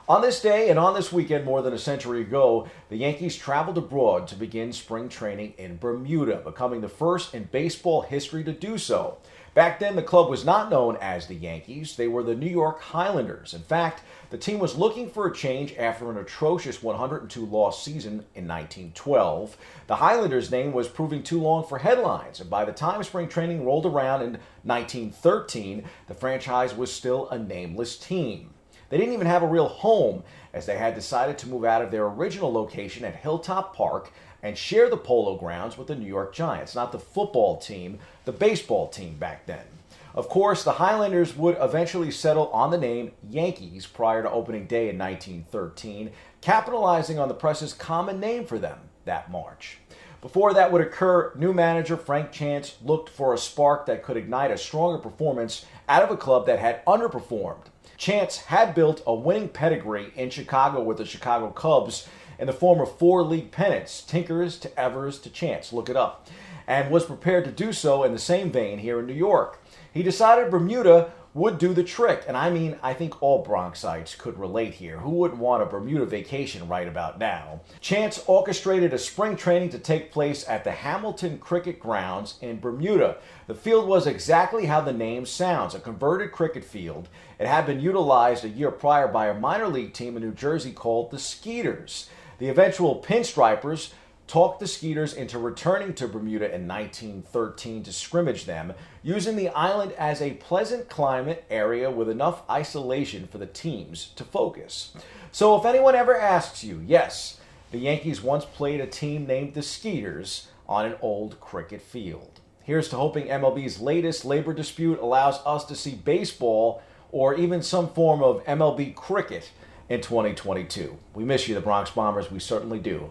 On this day and on this weekend more than a century ago, the Yankees traveled abroad to begin spring training in Bermuda, becoming the first in baseball history to do so. Back then, the club was not known as the Yankees. They were the New York Highlanders. In fact, the team was looking for a change after an atrocious 102-loss season in 1912. The Highlanders' name was proving too long for headlines, and by the time spring training rolled around in 1913, the franchise was still a nameless team. They didn't even have a real home, as they had decided to move out of their original location at Hilltop Park and share the Polo Grounds with the New York Giants, not the football team, the baseball team back then. Of course, the Highlanders would eventually settle on the name Yankees prior to opening day in 1913, capitalizing on the press's common name for them that March. Before that would occur, new manager Frank Chance looked for a spark that could ignite a stronger performance out of a club that had underperformed. Chance had built a winning pedigree in Chicago with the Chicago Cubs in the form of 4 league pennants, Tinkers to Evers to Chance, look it up, and was prepared to do so in the same vein here in New York. He decided Bermuda would do the trick, and I think all Bronxites could relate here. Who wouldn't want a Bermuda vacation right about now? Chance orchestrated a spring training to take place at the Hamilton Cricket Grounds in Bermuda. The field was exactly how the name sounds, a converted cricket field. It had been utilized a year prior by a minor league team in New Jersey called the Skeeters. The eventual Pinstripers talked the Skeeters into returning to Bermuda in 1913 to scrimmage them, using the island as a pleasant climate area with enough isolation for the teams to focus. So if anyone ever asks you, yes, the Yankees once played a team named the Skeeters on an old cricket field. Here's to hoping MLB's latest labor dispute allows us to see baseball or even some form of MLB cricket in 2022. We miss you, the Bronx Bombers. We certainly do.